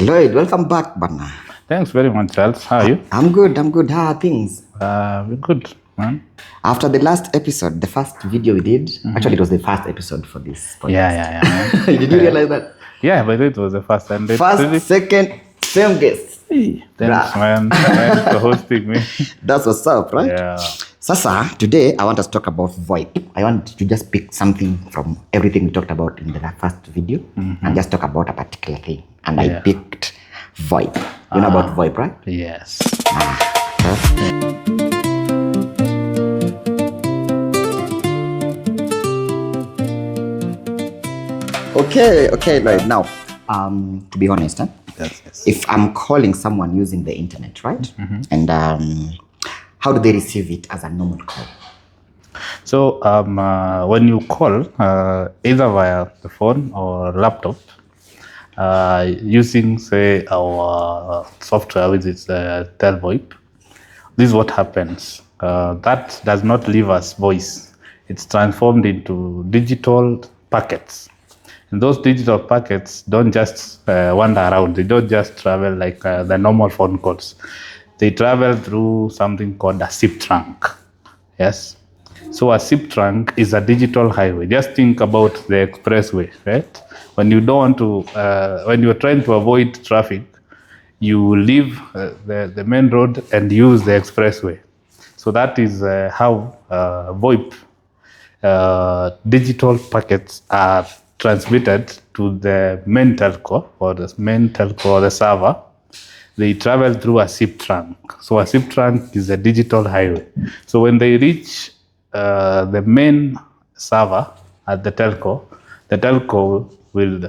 Lloyd, welcome back, Bana. Thanks very much, Charles. How are you? I'm good. How are things? We're good, man. After the last episode, the first video we did, actually it was the first episode for this podcast. Yeah. Did you realize that? Yeah, but it was the first and First, really... second, same guest. Hey, thanks, man. Thanks for hosting me. That's what's up, right? Yeah. Sasa, today I want us to talk about VoIP. I want to just pick something from everything we talked about in the first video and just talk about a particular thing. And I picked VoIP. You know about VoIP, right? Yes. Okay, right now, to be honest, Yes. if I'm calling someone using the internet, right? And how do they receive it as a normal call? So when you call, either via the phone or laptop, using, say, our software, which is Telvoip, this is what happens. That does not leave us voice. It's transformed into digital packets. And those digital packets don't just wander around. They don't just travel like the normal phone calls. They travel through something called a SIP trunk. Yes. So a SIP trunk is a digital highway. Just think about the expressway, right? When you don't want to, when you're trying to avoid traffic, you leave the main road and use the expressway. So that is how VoIP digital packets are transmitted to the main telco or the server. They travel through a SIP trunk. So a SIP trunk is a digital highway. So when they reach the main server at the telco will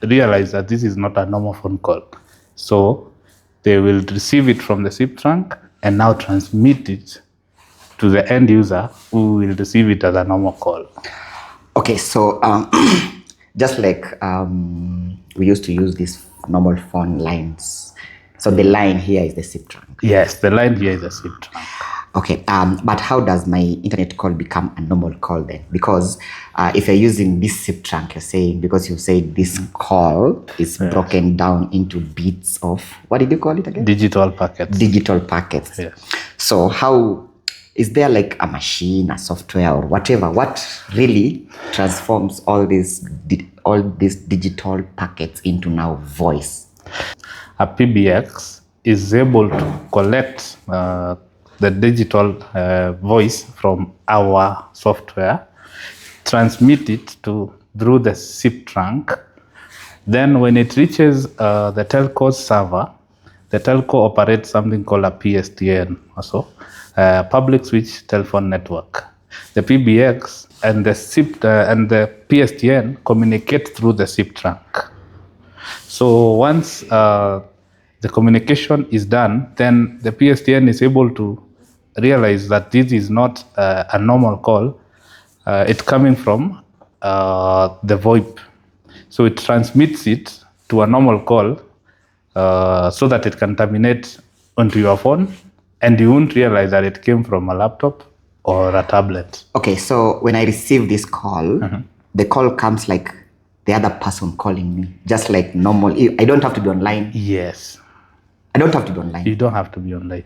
realize that this is not a normal phone call. So they will receive it from the SIP trunk and now transmit it to the end user who will receive it as a normal call. Okay, so just like we used to use these normal phone lines. So the line here is the SIP trunk. Yes, the line here is a SIP trunk. Okay, but how does my internet call become a normal call then? Because if you're using this SIP trunk, you're saying, because you said this call is broken down into bits of, what did you call it again? Digital packets. Digital packets. Yes. So how, is there like a machine, a software or whatever? What really transforms all these digital packets into now voice? A PBX is able to collect the digital voice from our software, transmit it through the SIP trunk. Then when it reaches the telco server, the telco operates something called a PSTN, also public switch telephone network. The PBX and the SIP and the PSTN communicate through the SIP trunk. So once the communication is done, then the PSTN is able to realize that this is not a normal call. It's coming from the VoIP. So it transmits it to a normal call so that it can terminate onto your phone and you won't realize that it came from a laptop or a tablet. Okay, so when I receive this call, the call comes like the other person calling me, just like normal. I don't have to be online. Yes. I don't have to be online. You don't have to be online.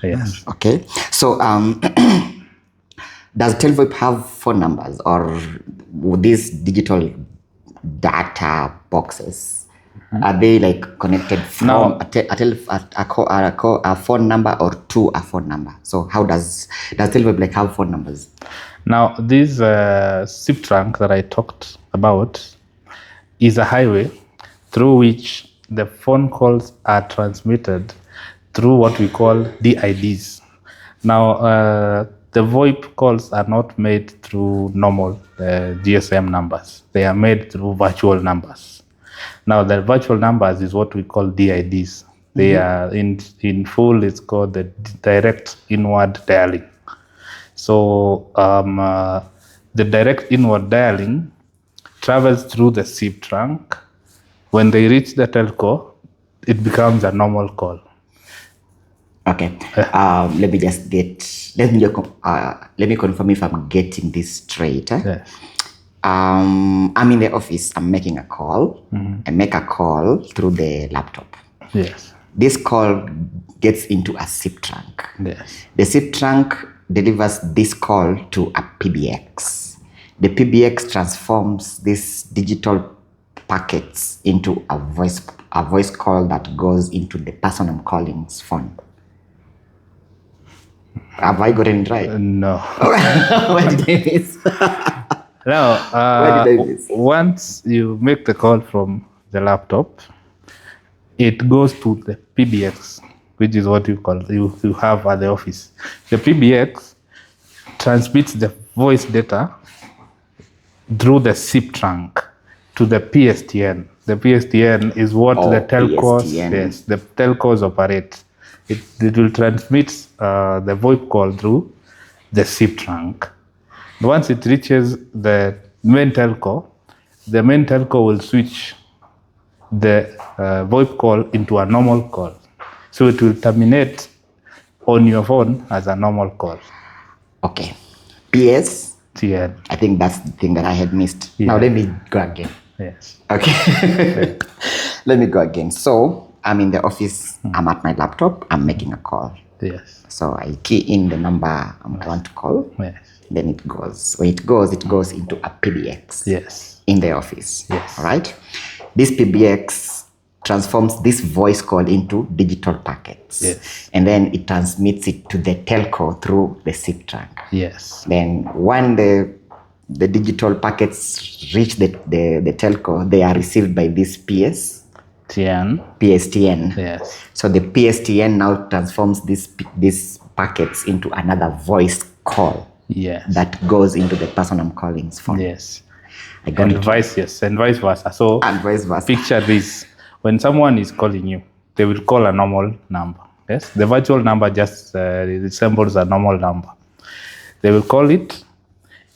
Yes. Okay. So does Telvoip have phone numbers or these digital data boxes? Are they like connected from a phone number or to a phone number? So how does Telvoip like have phone numbers? Now this SIP trunk that I talked about is a highway through which the phone calls are transmitted through what we call DIDs. Now, the VoIP calls are not made through normal GSM numbers. They are made through virtual numbers. Now, the virtual numbers is what we call DIDs. They are in full, it's called the direct inward dialing. So the direct inward dialing travels through the SIP trunk. When they reach the telco, it becomes a normal call. Okay. Let me confirm if I'm getting this straight. Yes. I'm in the office. I'm making a call. I make a call through the laptop. Yes. This call gets into a SIP trunk. Yes. The SIP trunk delivers this call to a PBX. The PBX transforms these digital packets into a voice call that goes into the person I'm calling's phone. Have I gotten it right? No. Where did I miss? Now, Where did I miss? once you make the call from the laptop, it goes to the PBX, which is what you have at the office. The PBX transmits the voice data through the SIP trunk to the PSTN. The PSTN is what the telcos, PSTN. yes, the telcos operate. It will transmit the VoIP call through the SIP trunk. Once it reaches the main telco will switch the VoIP call into a normal call. So it will terminate on your phone as a normal call. Okay. PS. TN. I think that's the thing that I had missed. Yeah. Now let me go again. Yes. Okay. Let me go again. So I'm in the office. I'm at my laptop. I'm making a call. Yes. So I key in the number I want to call. Yes. Then it goes. When it goes into a PBX. Yes. In the office. Yes. All right. This PBX transforms this voice call into digital packets. Yes. And then it transmits it to the telco through the SIP trunk. Yes. Then when the digital packets reach the telco, they are received by this PSTN. Yes. So the PSTN now transforms these packets into another voice call. Yes. That goes into the person I'm calling's phone. Yes. I got And it. vice versa. So And vice versa. picture this. When someone is calling you, they will call a normal number. Yes. The virtual number just resembles a normal number. They will call it,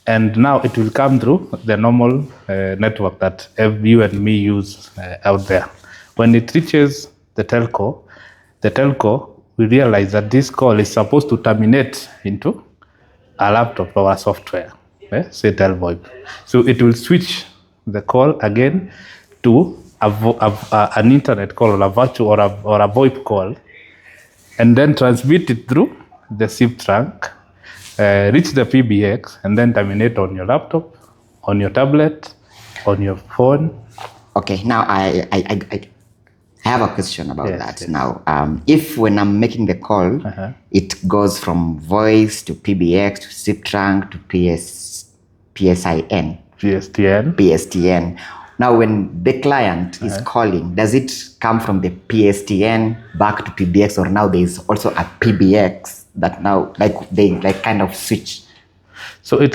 and now it will come through the normal network that you and me use out there. When it reaches the telco will realize that this call is supposed to terminate into a laptop or a software, say Telvoip. So it will switch the call again to an internet call or a virtual or a VoIP call, and then transmit it through the SIP trunk, reach the PBX, and then terminate on your laptop, on your tablet, on your phone. Okay, now I have a question about that. Yes. Now, if when I'm making the call, it goes from voice to PBX to SIP trunk to PSTN. Now, when the client is calling, does it come from the PSTN back to PBX, or now there is also a PBX that now they kind of switch? So it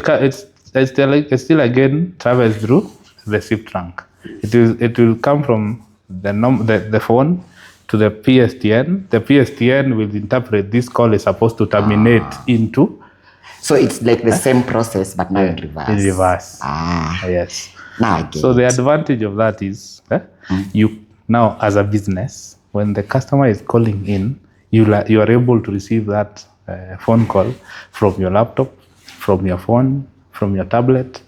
still again travels through the SIP trunk. It will come from the phone to the PSTN. The PSTN will interpret this call is supposed to terminate into. So it's like the same process, but now in reverse. In reverse. Yes. Now I get So the it. advantage of that is you now, as a business, when the customer is calling in, you are able to receive that phone call from your laptop, from your phone, from your tablet,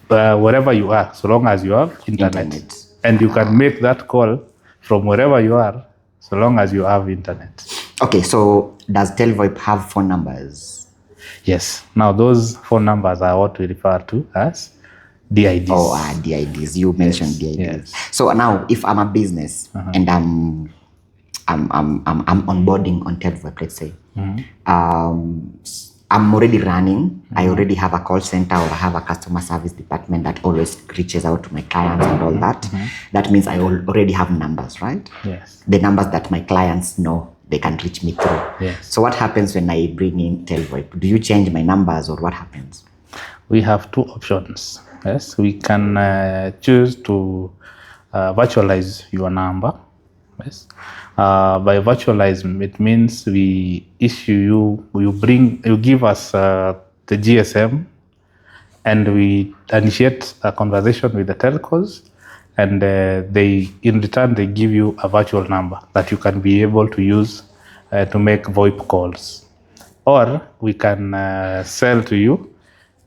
wherever you are, so long as you have internet. And you can make that call from wherever you are, so long as you have internet. Okay, so does Telvoip have phone numbers? Yes. Now those phone numbers are what we refer to as DIDs. Oh, DIDs. You mentioned DIDs. Yes. So now, if I'm a business and I'm onboarding on Telvoip, let's say, I'm already running. I already have a call center, or I have a customer service department that always reaches out to my clients and all that. That means I already have numbers, right? Yes. The numbers that my clients know they can reach me through. Yes. So what happens when I bring in Telvoip? Do you change my numbers, or what happens? We have two options. Yes, we can choose to virtualize your number. Yes. By virtualize, it means we issue you give us the GSM, and we initiate a conversation with the telcos, and in return they give you a virtual number that you can be able to use to make VoIP calls. Or we can sell to you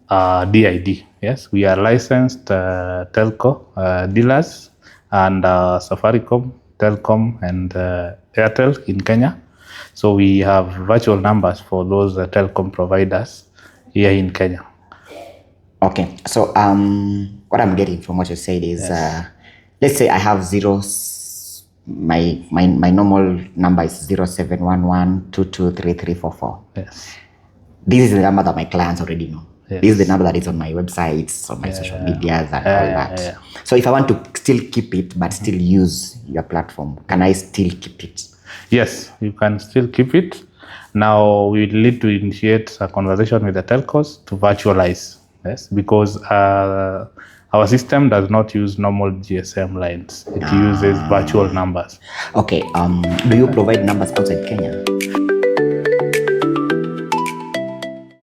DID. Yes, we are licensed telco dealers and Safaricom, Telcom, and Airtel in Kenya. So we have virtual numbers for those telecom providers here in Kenya. Okay, so what I'm getting from what you said is, let's say I have zeros. My normal number is 0711223344. Yes. This is the number that my clients already know. Yes. This is the number that is on my websites, on my social medias, and all that. Yeah. So if I want to still keep it, but still use your platform, can I still keep it? Yes, you can still keep it. Now we need to initiate a conversation with the telcos to virtualize. Yes, because our system does not use normal GSM lines. It uses virtual numbers. Okay. Do you provide numbers outside Kenya?